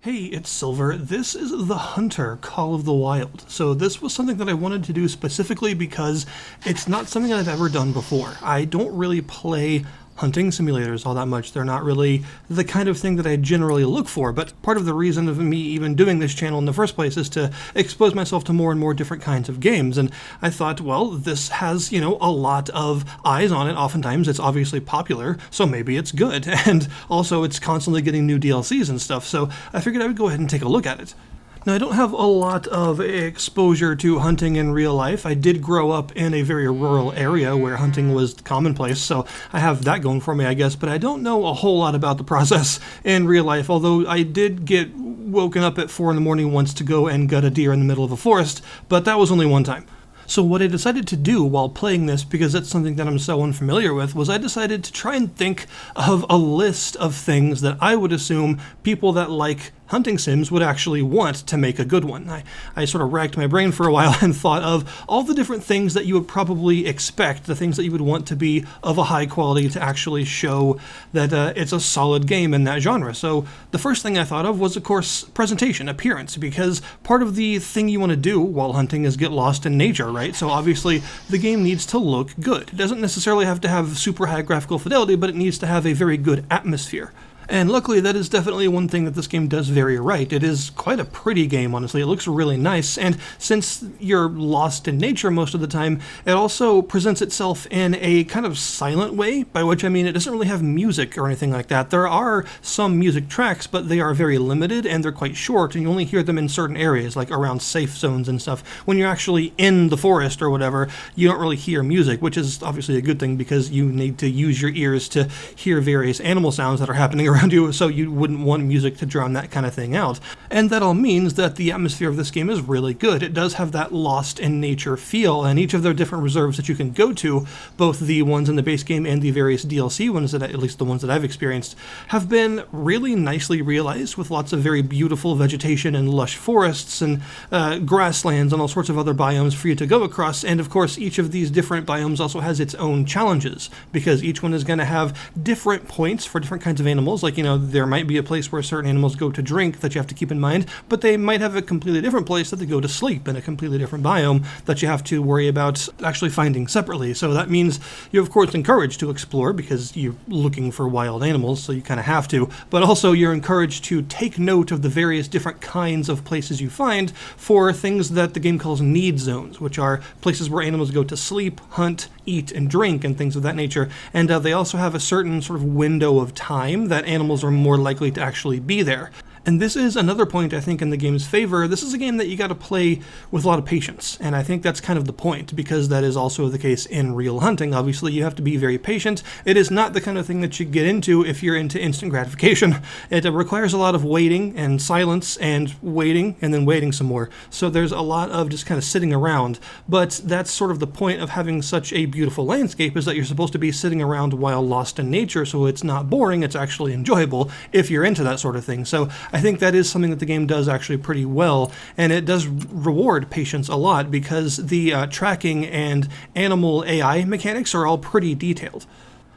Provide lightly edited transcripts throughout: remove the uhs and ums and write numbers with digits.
Hey, it's Silver. This is the Hunter Call of the Wild. So this was something that I wanted to do specifically because it's not something I've ever done before. I don't really play hunting simulators all that much. They're not really the kind of thing that I generally look for, but part of the reason of me even doing this channel in the first place is to expose myself to more and more different kinds of games, and I thought, well, this has, a lot of eyes on it. Oftentimes it's obviously popular, so maybe it's good, and also it's constantly getting new DLCs and stuff, so I figured I would go ahead and take a look at it. Now, I don't have a lot of exposure to hunting in real life. I did grow up in a very rural area where hunting was commonplace, so I have that going for me, I guess, but I don't know a whole lot about the process in real life, although I did get woken up at 4 in the morning once to go and gut a deer in the middle of a forest, but that was only one time. So what I decided to do while playing this, because it's something that I'm so unfamiliar with, was I decided to try and think of a list of things that I would assume people that like hunting sims would actually want to make a good one. I sort of racked my brain for a while and thought of all the different things that you would probably expect, the things that you would want to be of a high quality to actually show that it's a solid game in that genre. So the first thing I thought of was, of course, presentation, appearance, because part of the thing you want to do while hunting is get lost in nature, right? So obviously the game needs to look good. It doesn't necessarily have to have super high graphical fidelity, but it needs to have a very good atmosphere. And luckily, that is definitely one thing that this game does very right. It is quite a pretty game, honestly. It looks really nice, and since you're lost in nature most of the time, it also presents itself in a kind of silent way, by which I mean it doesn't really have music or anything like that. There are some music tracks, but they are very limited, and they're quite short, and you only hear them in certain areas, like around safe zones and stuff. When you're actually in the forest or whatever, you don't really hear music, which is obviously a good thing, because you need to use your ears to hear various animal sounds that are happening around you, so you wouldn't want music to drown that kind of thing out. And that all means that the atmosphere of this game is really good. It does have that lost in nature feel, and each of the different reserves that you can go to, both the ones in the base game and the various DLC ones, that at least the ones that I've experienced, have been really nicely realized, with lots of very beautiful vegetation and lush forests and grasslands and all sorts of other biomes for you to go across. And of course, each of these different biomes also has its own challenges, because each one is going to have different points for different kinds of animals. Like, there might be a place where certain animals go to drink that you have to keep in mind, but they might have a completely different place that they go to sleep in a completely different biome that you have to worry about actually finding separately. So that means you're of course encouraged to explore, because you're looking for wild animals, so you kind of have to, but also you're encouraged to take note of the various different kinds of places you find for things that the game calls need zones, which are places where animals go to sleep, hunt, eat, and drink, and things of that nature. And they also have a certain sort of window of time that animals are more likely to actually be there. And this is another point, I think, in the game's favor. This is a game that you got to play with a lot of patience, and I think that's kind of the point, because that is also the case in real hunting. Obviously, you have to be very patient. It is not the kind of thing that you get into if you're into instant gratification. It requires a lot of waiting and silence and waiting and then waiting some more. So there's a lot of just kind of sitting around, but that's sort of the point of having such a beautiful landscape, is that you're supposed to be sitting around while lost in nature, so it's not boring, it's actually enjoyable if you're into that sort of thing. So I think that is something that the game does actually pretty well, and it does reward patience a lot, because the tracking and animal AI mechanics are all pretty detailed.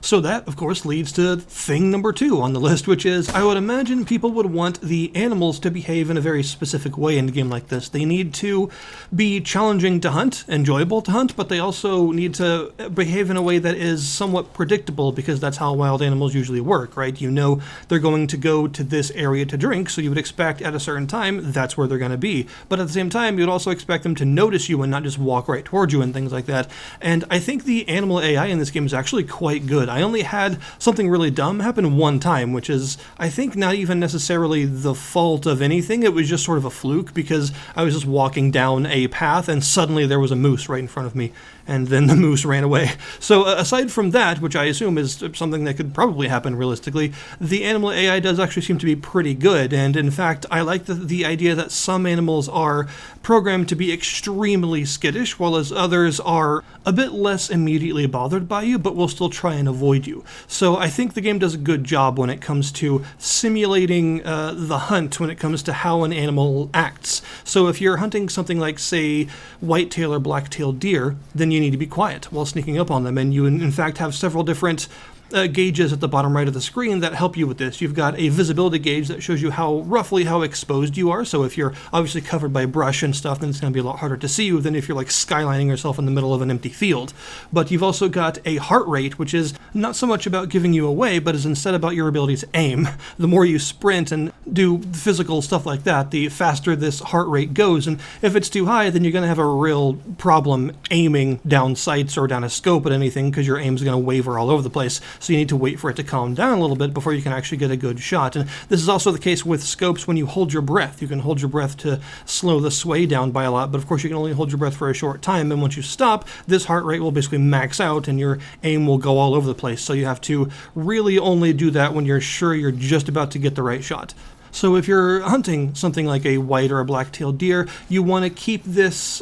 So that, of course, leads to thing number 2 on the list, which is, I would imagine people would want the animals to behave in a very specific way in a game like this. They need to be challenging to hunt, enjoyable to hunt, but they also need to behave in a way that is somewhat predictable, because that's how wild animals usually work, right? You know they're going to go to this area to drink, so you would expect at a certain time that's where they're going to be. But at the same time, you'd also expect them to notice you and not just walk right towards you and things like that. And I think the animal AI in this game is actually quite good. I only had something really dumb happen one time, which is, I think, not even necessarily the fault of anything. It was just sort of a fluke, because I was just walking down a path and suddenly there was a moose right in front of me, and then the moose ran away. So aside from that, which I assume is something that could probably happen realistically, the animal AI does actually seem to be pretty good. And in fact, I like the idea that some animals are programmed to be extremely skittish, while as others are a bit less immediately bothered by you, but will still try and avoid you. So I think the game does a good job when it comes to simulating the hunt, when it comes to how an animal acts. So if you're hunting something like, say, whitetail or black-tailed deer, then you need to be quiet while sneaking up on them, and you in fact have several different gauges at the bottom right of the screen that help you with this. You've got a visibility gauge that shows you roughly how exposed you are. So if you're obviously covered by brush and stuff, then it's going to be a lot harder to see you than if you're like skylining yourself in the middle of an empty field. But you've also got a heart rate, which is not so much about giving you away, but is instead about your ability to aim. The more you sprint and do physical stuff like that, the faster this heart rate goes. And if it's too high, then you're going to have a real problem aiming down sights or down a scope at anything, because your aim's going to waver all over the place. So you need to wait for it to calm down a little bit before you can actually get a good shot. And this is also the case with scopes when you hold your breath. You can hold your breath to slow the sway down by a lot, but of course you can only hold your breath for a short time, and once you stop, this heart rate will basically max out and your aim will go all over the place. So you have to really only do that when you're sure you're just about to get the right shot. So if you're hunting something like a white or a black-tailed deer, you want to keep these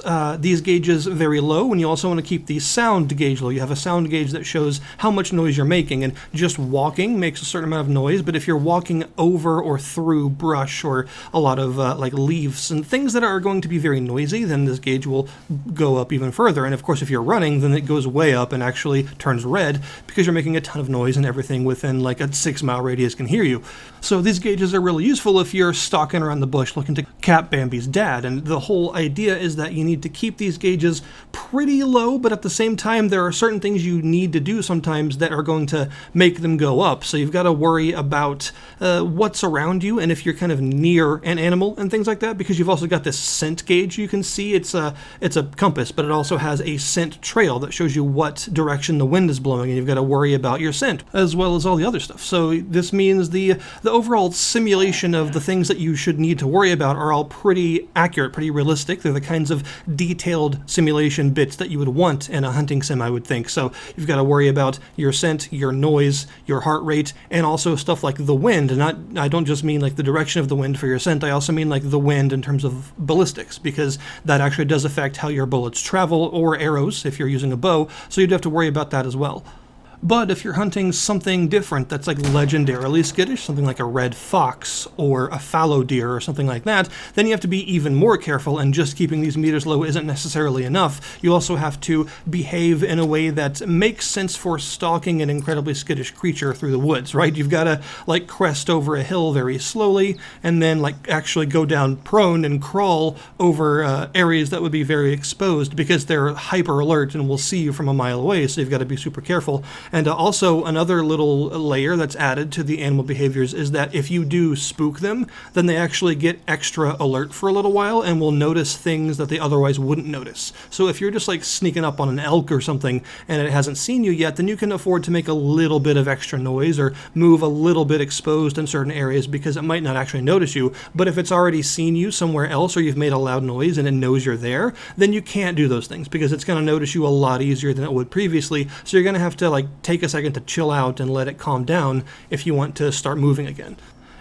gauges very low, and you also want to keep the sound gauge low. You have a sound gauge that shows how much noise you're making, and just walking makes a certain amount of noise, but if you're walking over or through brush or a lot of like leaves and things that are going to be very noisy, then this gauge will go up even further. And of course, if you're running, then it goes way up and actually turns red because you're making a ton of noise and everything within like a 6-mile radius can hear you. So these gauges are really useful if you're stalking around the bush looking to cap Bambi's dad. And the whole idea is that you need to keep these gauges pretty low, but at the same time, there are certain things you need to do sometimes that are going to make them go up. So you've got to worry about what's around you and if you're kind of near an animal and things like that, because you've also got this scent gauge you can see. It's a compass, but it also has a scent trail that shows you what direction the wind is blowing, and you've got to worry about your scent as well as all the other stuff. So this means the overall simulation of the things that you should need to worry about are all pretty accurate, pretty realistic. They're the kinds of detailed simulation bits that you would want in a hunting sim, I would think. So you've got to worry about your scent, your noise, your heart rate, and also stuff like the wind. And I don't just mean like the direction of the wind for your scent, I also mean like the wind in terms of ballistics, because that actually does affect how your bullets travel, or arrows if you're using a bow, so you'd have to worry about that as well. But if you're hunting something different that's like legendarily skittish, something like a red fox or a fallow deer or something like that, then you have to be even more careful, and just keeping these meters low isn't necessarily enough. You also have to behave in a way that makes sense for stalking an incredibly skittish creature through the woods, right? You've got to like crest over a hill very slowly, and then like actually go down prone and crawl over areas that would be very exposed, because they're hyper alert and will see you from a mile away, so you've got to be super careful. And also another little layer that's added to the animal behaviors is that if you do spook them, then they actually get extra alert for a little while and will notice things that they otherwise wouldn't notice. So if you're just like sneaking up on an elk or something and it hasn't seen you yet, then you can afford to make a little bit of extra noise or move a little bit exposed in certain areas, because it might not actually notice you. But if it's already seen you somewhere else, or you've made a loud noise and it knows you're there, then you can't do those things, because it's going to notice you a lot easier than it would previously. So you're going to have to like take a second to chill out and let it calm down if you want to start moving again.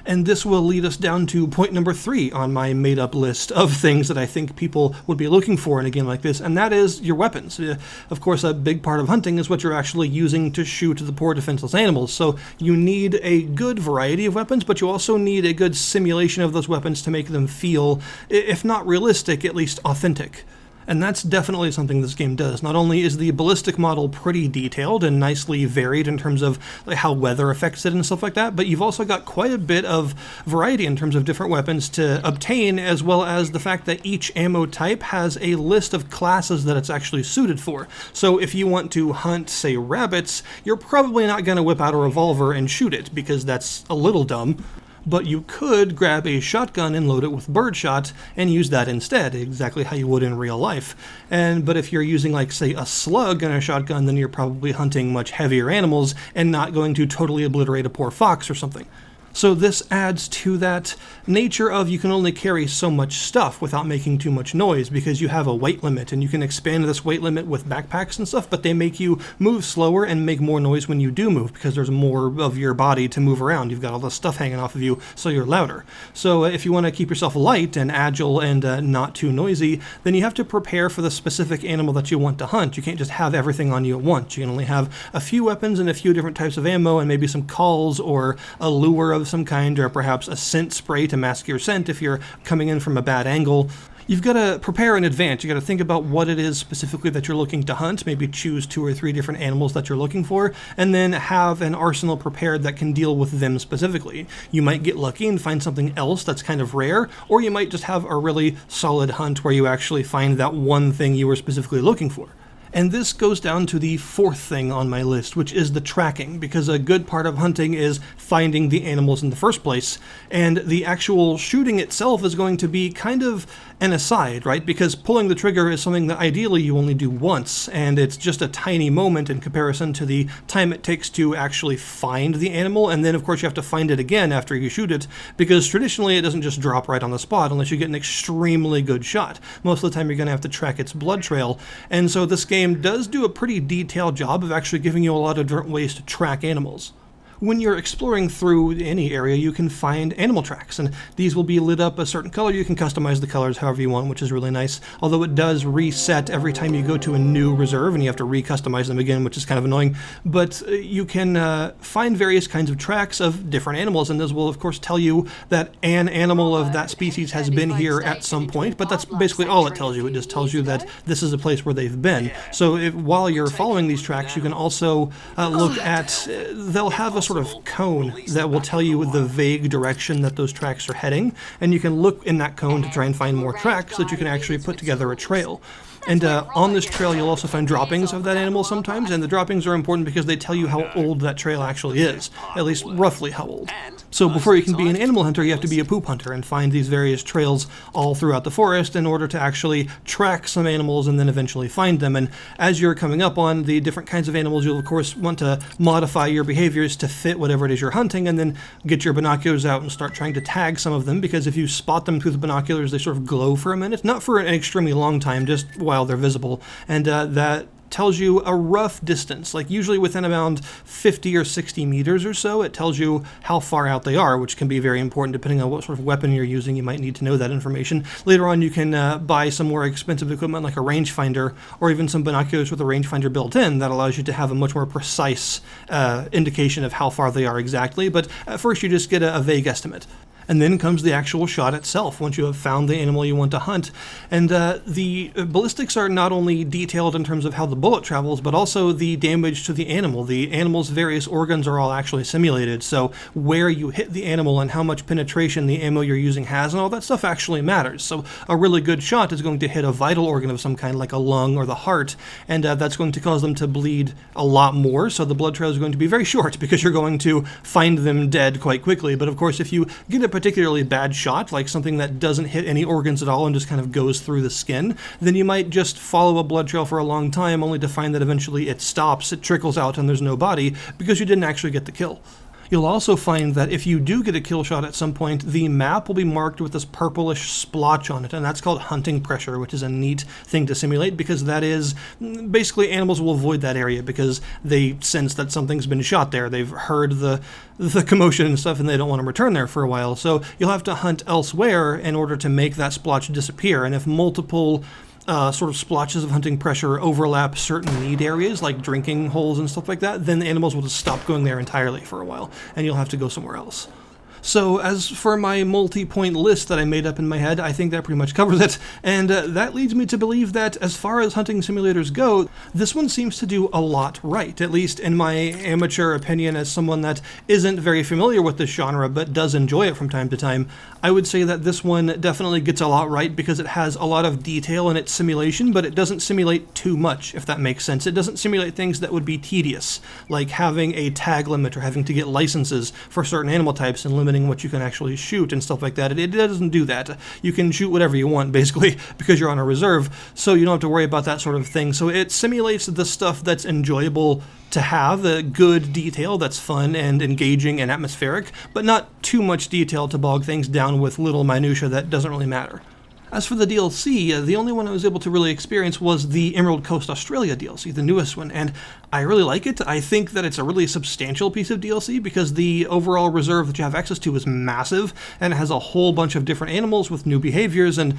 And this will lead us down to point number 3 on my made-up list of things that I think people would be looking for in a game like this, and that is your weapons. Of course, a big part of hunting is what you're actually using to shoot the poor defenseless animals, so you need a good variety of weapons, but you also need a good simulation of those weapons to make them feel, if not realistic, at least authentic. And that's definitely something this game does. Not only is the ballistic model pretty detailed and nicely varied in terms of like how weather affects it and stuff like that, but you've also got quite a bit of variety in terms of different weapons to obtain, as well as the fact that each ammo type has a list of classes that it's actually suited for. So if you want to hunt, say, rabbits, you're probably not going to whip out a revolver and shoot it, because that's a little dumb. But you could grab a shotgun and load it with birdshot and use that instead, exactly how you would in real life. But if you're using, like, say, a slug and a shotgun, then you're probably hunting much heavier animals and not going to totally obliterate a poor fox or something. So this adds to that nature of you can only carry so much stuff without making too much noise, because you have a weight limit, and you can expand this weight limit with backpacks and stuff, but they make you move slower and make more noise when you do move, because there's more of your body to move around. You've got all this stuff hanging off of you, so you're louder. So if you want to keep yourself light and agile and not too noisy, then you have to prepare for the specific animal that you want to hunt. You can't just have everything on you at once. You can only have a few weapons and a few different types of ammo, and maybe some calls or a lure of some kind, or perhaps a scent spray to mask your scent if you're coming in from a bad angle. You've got to prepare in advance. You got to think about what it is specifically that you're looking to hunt, maybe choose 2 or 3 different animals that you're looking for, and then have an arsenal prepared that can deal with them specifically. You might get lucky and find something else that's kind of rare, or you might just have a really solid hunt where you actually find that one thing you were specifically looking for. And this goes down to the 4th thing on my list, which is the tracking, because a good part of hunting is finding the animals in the first place, and the actual shooting itself is going to be kind of an aside, right? Because pulling the trigger is something that ideally you only do once, and it's just a tiny moment in comparison to the time it takes to actually find the animal, and then of course you have to find it again after you shoot it, because traditionally it doesn't just drop right on the spot unless you get an extremely good shot. Most of the time you're going to have to track its blood trail, and so this game does do a pretty detailed job of actually giving you a lot of different ways to track animals. When you're exploring through any area, you can find animal tracks, and these will be lit up a certain color. You can customize the colors however you want, which is really nice, although it does reset every time you go to a new reserve, and you have to re-customize them again, which is kind of annoying. But you can find various kinds of tracks of different animals, and this will, of course, tell you that an animal of that species has been here at some point, but that's basically all it tells you. It just tells you that this is a place where they've been. So while you're following these tracks, you can also look at, they'll have a sort of cone that will tell you the vague direction that those tracks are heading, and you can look in that cone to try and find more tracks so that you can actually put together a trail. And on this trail, you'll also find droppings of that animal sometimes, and the droppings are important because they tell you how old that trail actually is, at least roughly how old. So before you can be an animal hunter, you have to be a poop hunter and find these various trails all throughout the forest in order to actually track some animals and then eventually find them. And as you're coming up on the different kinds of animals, you'll of course want to modify your behaviors to fit whatever it is you're hunting, and then get your binoculars out and start trying to tag some of them, because if you spot them through the binoculars, they sort of glow for a minute, not for an extremely long time, just while they're visible, and that tells you a rough distance, like usually within around 50 or 60 meters or so. It tells you how far out they are, which can be very important depending on what sort of weapon you're using. You might need to know that information. Later on, you can buy some more expensive equipment like a rangefinder, or even some binoculars with a rangefinder built in that allows you to have a much more precise indication of how far they are exactly. But at first, you just get a vague estimate. And then comes the actual shot itself, once you have found the animal you want to hunt. And the ballistics are not only detailed in terms of how the bullet travels, but also the damage to the animal. The animal's various organs are all actually simulated, so where you hit the animal and how much penetration the ammo you're using has and all that stuff actually matters. So a really good shot is going to hit a vital organ of some kind, like a lung or the heart, and that's going to cause them to bleed a lot more, so the blood trail is going to be very short because you're going to find them dead quite quickly. But of course, if you get a particularly bad shot, like something that doesn't hit any organs at all and just kind of goes through the skin, then you might just follow a blood trail for a long time only to find that eventually it stops, it trickles out, and there's no body because you didn't actually get the kill. You'll also find that if you do get a kill shot at some point, the map will be marked with this purplish splotch on it, and that's called hunting pressure, which is a neat thing to simulate, because that is basically animals will avoid that area because they sense that something's been shot there. They've heard the commotion and stuff, and they don't want to return there for a while. So you'll have to hunt elsewhere in order to make that splotch disappear. And if multiple sort of splotches of hunting pressure overlap certain need areas, like drinking holes and stuff like that, then the animals will just stop going there entirely for a while, and you'll have to go somewhere else. So as for my multi-point list that I made up in my head, I think that pretty much covers it, and that leads me to believe that as far as hunting simulators go, this one seems to do a lot right, at least in my amateur opinion as someone that isn't very familiar with this genre but does enjoy it from time to time. I would say that this one definitely gets a lot right because it has a lot of detail in its simulation, but it doesn't simulate too much, if that makes sense. It doesn't simulate things that would be tedious, like having a tag limit or having to get licenses for certain animal types and limiting what you can actually shoot and stuff like that. It doesn't do that. You can shoot whatever you want, basically, because you're on a reserve, so you don't have to worry about that sort of thing. So it simulates the stuff that's enjoyable to have, the good detail that's fun and engaging and atmospheric, but not too much detail to bog things down with little minutia that doesn't really matter. As for the DLC, the only one I was able to really experience was the Emerald Coast Australia DLC, the newest one, and I really like it. I think that it's a really substantial piece of DLC because the overall reserve that you have access to is massive, and it has a whole bunch of different animals with new behaviors and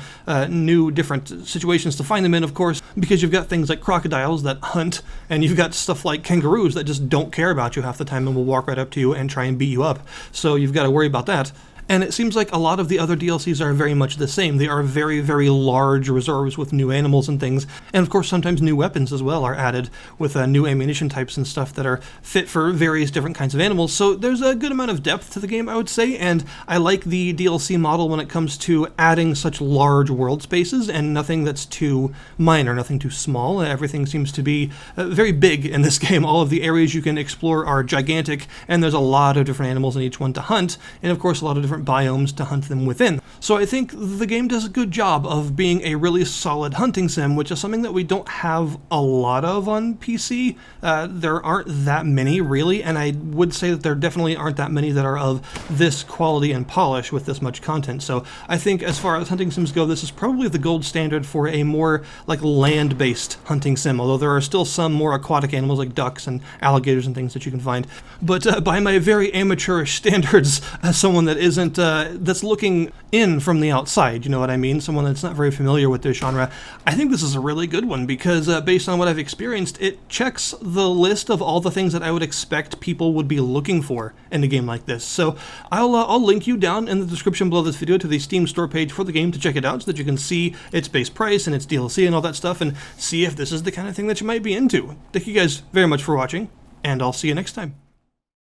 new different situations to find them in, of course, because you've got things like crocodiles that hunt, and you've got stuff like kangaroos that just don't care about you half the time and will walk right up to you and try and beat you up, so you've got to worry about that. And it seems like a lot of the other DLCs are very much the same. They are very, very large reserves with new animals and things. And of course, sometimes new weapons as well are added with new ammunition types and stuff that are fit for various different kinds of animals. So there's a good amount of depth to the game, I would say. And I like the DLC model when it comes to adding such large world spaces and nothing that's too minor, nothing too small. Everything seems to be very big in this game. All of the areas you can explore are gigantic, and there's a lot of different animals in each one to hunt, and of course a lot of different biomes to hunt them within. So I think the game does a good job of being a really solid hunting sim, which is something that we don't have a lot of on PC. There aren't that many really, and I would say that there definitely aren't that many that are of this quality and polish with this much content. So I think as far as hunting sims go, this is probably the gold standard for a more like land-based hunting sim, although there are still some more aquatic animals like ducks and alligators and things that you can find. But by my very amateurish standards, as someone that isn't, that's looking in from the outside, you know what I mean? Someone that's not very familiar with this genre, I think this is a really good one because based on what I've experienced, it checks the list of all the things that I would expect people would be looking for in a game like this. So I'll link you down in the description below this video to the Steam store page for the game to check it out so that you can see its base price and its DLC and all that stuff and see if this is the kind of thing that you might be into. Thank you guys very much for watching, and I'll see you next time.